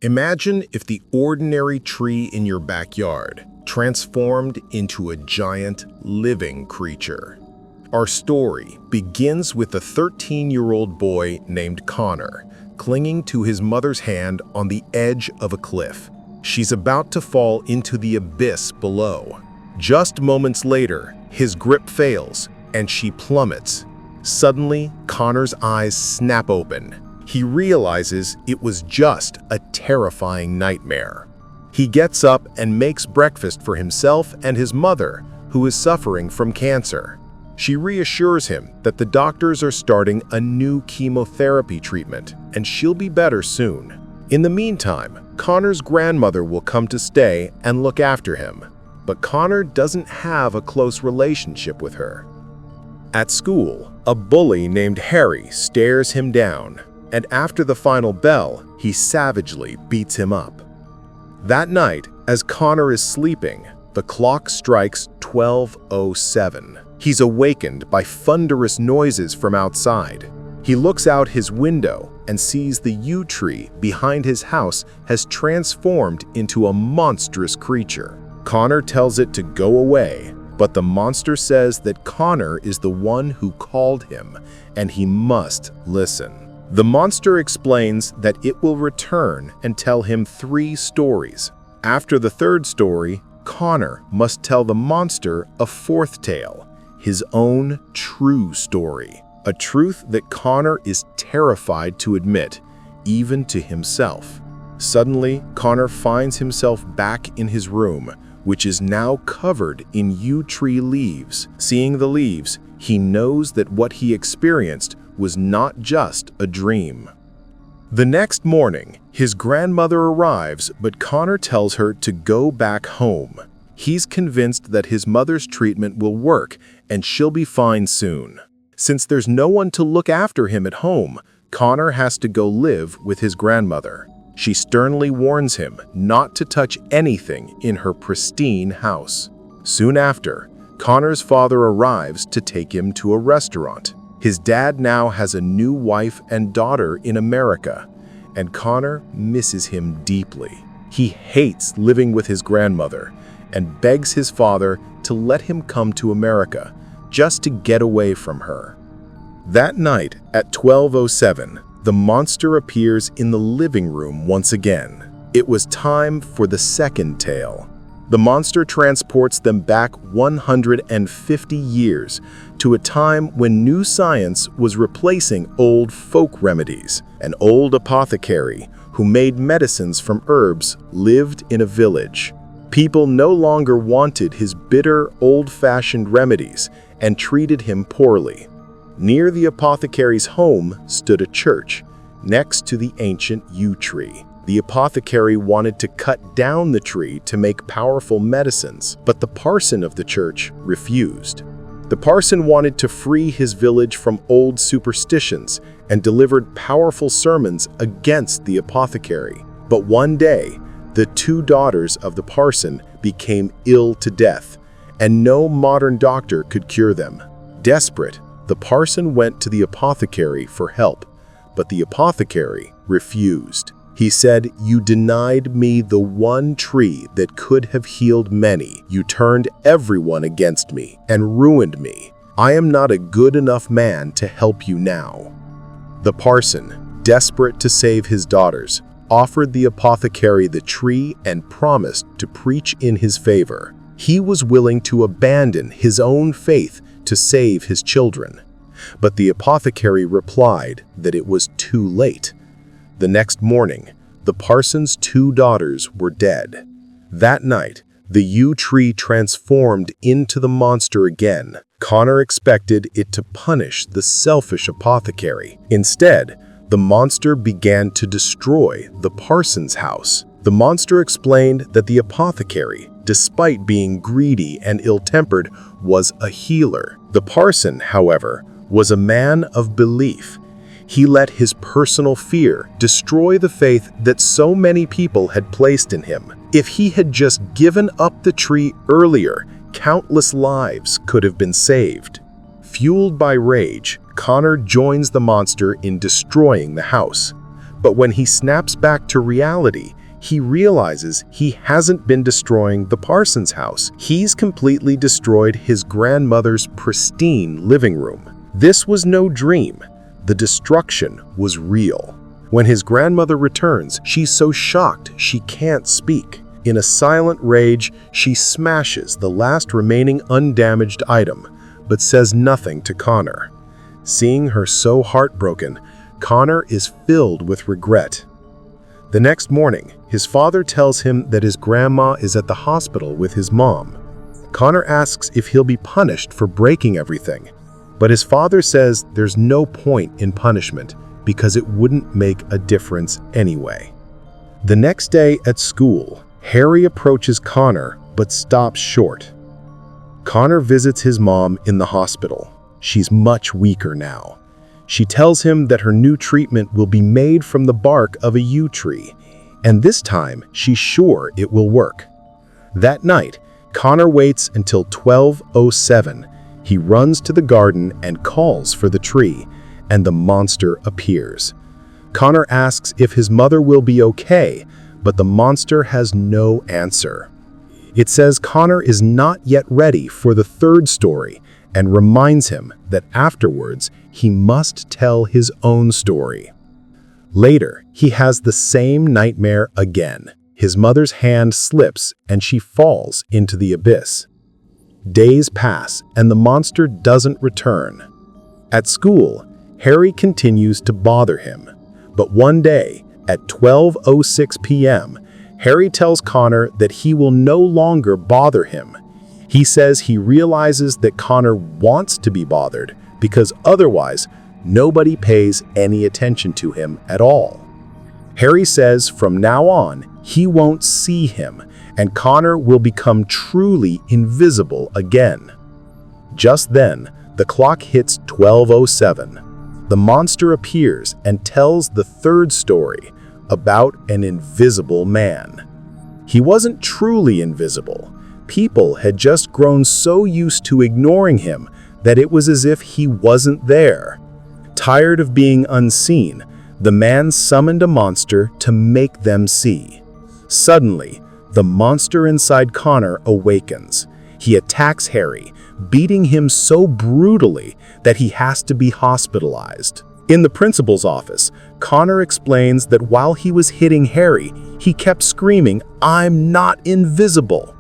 Imagine if the ordinary tree in your backyard transformed into a giant living creature. Our story begins with a 13-year-old boy named Conor clinging to his mother's hand on the edge of a cliff. She's about to fall into the abyss below. Just moments later, his grip fails and she plummets. Suddenly, Conor's eyes snap open. He realizes it was just a terrifying nightmare. He gets up and makes breakfast for himself and his mother, who is suffering from cancer. She reassures him that the doctors are starting a new chemotherapy treatment and she'll be better soon. In the meantime, Conor's grandmother will come to stay and look after him, but Conor doesn't have a close relationship with her. At school, a bully named Harry stares him down, and after the final bell, he savagely beats him up. That night, as Conor is sleeping, the clock strikes 12:07. He's awakened by thunderous noises from outside. He looks out his window and sees the yew tree behind his house has transformed into a monstrous creature. Conor tells it to go away, but the monster says that Conor is the one who called him and he must listen. The monster explains that it will return and tell him 3 stories. After the 3rd story, Conor must tell the monster a 4th tale, his own true story, a truth that Conor is terrified to admit, even to himself. Suddenly, Conor finds himself back in his room, which is now covered in yew tree leaves. Seeing the leaves, he knows that what he experienced was not just a dream. The next morning, his grandmother arrives, but Conor tells her to go back home. He's convinced that his mother's treatment will work and she'll be fine soon. Since there's no one to look after him at home, Conor has to go live with his grandmother. She sternly warns him not to touch anything in her pristine house. Soon after, Conor's father arrives to take him to a restaurant. His dad now has a new wife and daughter in America, and Conor misses him deeply. He hates living with his grandmother and begs his father to let him come to America just to get away from her. That night at 12:07, the monster appears in the living room once again. It was time for the 2nd tale. The monster transports them back 150 years to a time when new science was replacing old folk remedies. An old apothecary who made medicines from herbs lived in a village. People no longer wanted his bitter, old-fashioned remedies and treated him poorly. Near the apothecary's home stood a church, next to the ancient yew tree. The apothecary wanted to cut down the tree to make powerful medicines, but the parson of the church refused. The parson wanted to free his village from old superstitions and delivered powerful sermons against the apothecary. But one day, the 2 daughters of the parson became ill to death, and no modern doctor could cure them. Desperate, the parson went to the apothecary for help, but the apothecary refused. He said, "You denied me the one tree that could have healed many. You turned everyone against me and ruined me. I am not a good enough man to help you now." The parson, desperate to save his daughters, offered the apothecary the tree and promised to preach in his favor. He was willing to abandon his own faith to save his children. But the apothecary replied that it was too late. The next morning, the parson's 2 daughters were dead. That night, the yew tree transformed into the monster again. Conor expected it to punish the selfish apothecary. Instead, the monster began to destroy the parson's house. The monster explained that the apothecary, despite being greedy and ill-tempered, was a healer. The parson, however, was a man of belief. He let his personal fear destroy the faith that so many people had placed in him. If he had just given up the tree earlier, countless lives could have been saved. Fueled by rage, Conor joins the monster in destroying the house. But when he snaps back to reality, he realizes he hasn't been destroying the Parsons house. He's completely destroyed his grandmother's pristine living room. This was no dream. The destruction was real. When his grandmother returns, she's so shocked she can't speak. In a silent rage, she smashes the last remaining undamaged item, but says nothing to Conor. Seeing her so heartbroken, Conor is filled with regret. The next morning, his father tells him that his grandma is at the hospital with his mom. Conor asks if he'll be punished for breaking everything, but his father says there's no point in punishment because it wouldn't make a difference anyway. The next day at school, Harry approaches Conor but stops short. Conor visits his mom in the hospital. She's much weaker now. She tells him that her new treatment will be made from the bark of a yew tree, and this time she's sure it will work. That night, Conor waits until 12:07. He runs to the garden and calls for the tree, and the monster appears. Conor asks if his mother will be okay, but the monster has no answer. It says Conor is not yet ready for the third story and reminds him that afterwards he must tell his own story. Later, he has the same nightmare again. His mother's hand slips and she falls into the abyss. Days pass and the monster doesn't return. At school, Harry continues to bother him, but one day, at 12:06 p.m., Harry tells Conor that he will no longer bother him. He says he realizes that Conor wants to be bothered because otherwise nobody pays any attention to him at all. Harry says from now on he won't see him and Conor will become truly invisible again. Just then, the clock hits 12:07. The monster appears and tells the third story about an invisible man. He wasn't truly invisible. People had just grown so used to ignoring him that it was as if he wasn't there. Tired of being unseen, the man summoned a monster to make them see. Suddenly, the monster inside Conor awakens. He attacks Harry, beating him so brutally that he has to be hospitalized. In the principal's office, Conor explains that while he was hitting Harry, he kept screaming, "I'm not invisible."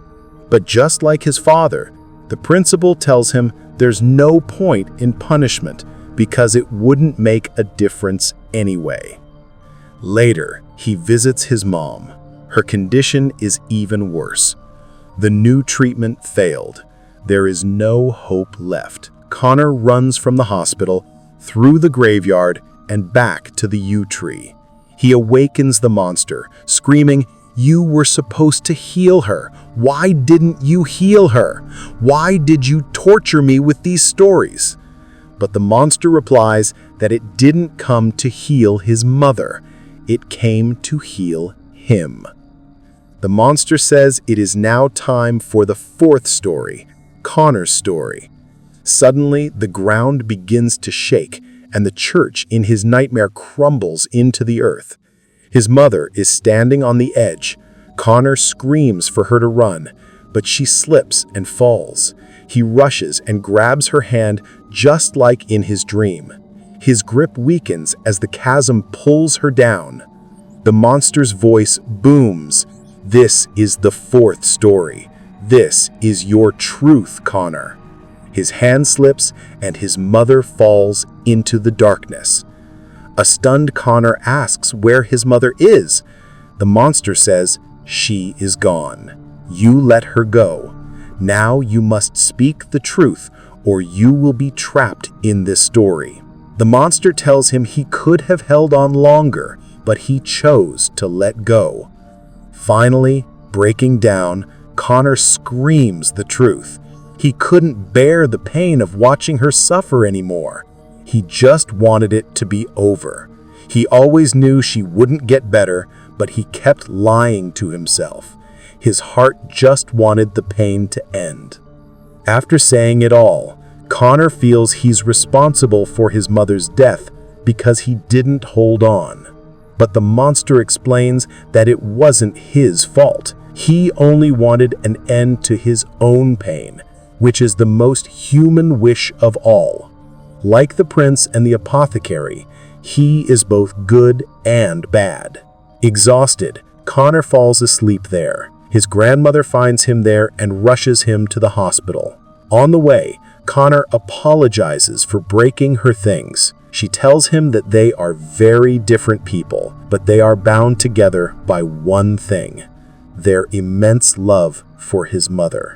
But just like his father, the principal tells him there's no point in punishment because it wouldn't make a difference anyway. Later, he visits his mom. Her condition is even worse. The new treatment failed. There is no hope left. Conor runs from the hospital, through the graveyard, and back to the yew tree. He awakens the monster, screaming, "You were supposed to heal her. Why didn't you heal her? Why did you torture me with these stories?" But the monster replies that it didn't come to heal his mother. It came to heal him. The monster says it is now time for the fourth story, Conor's story. Suddenly, the ground begins to shake, and the church in his nightmare crumbles into the earth. His mother is standing on the edge. Conor screams for her to run, but she slips and falls. He rushes and grabs her hand just like in his dream. His grip weakens as the chasm pulls her down. The monster's voice booms. "This is the fourth story. This is your truth, Conor." His hand slips and his mother falls into the darkness. A stunned Conor asks where his mother is. The monster says, "She is gone. You let her go. Now you must speak the truth or you will be trapped in this story." The monster tells him he could have held on longer, but he chose to let go. Finally, breaking down, Conor screams the truth. He couldn't bear the pain of watching her suffer anymore. He just wanted it to be over. He always knew she wouldn't get better, but he kept lying to himself. His heart just wanted the pain to end. After saying it all, Conor feels he's responsible for his mother's death because he didn't hold on. But the monster explains that it wasn't his fault. He only wanted an end to his own pain, which is the most human wish of all. Like the prince and the apothecary, he is both good and bad. Exhausted, Conor falls asleep there. His grandmother finds him there and rushes him to the hospital. On the way, Conor apologizes for breaking her things. She tells him that they are very different people, but they are bound together by one thing: their immense love for his mother.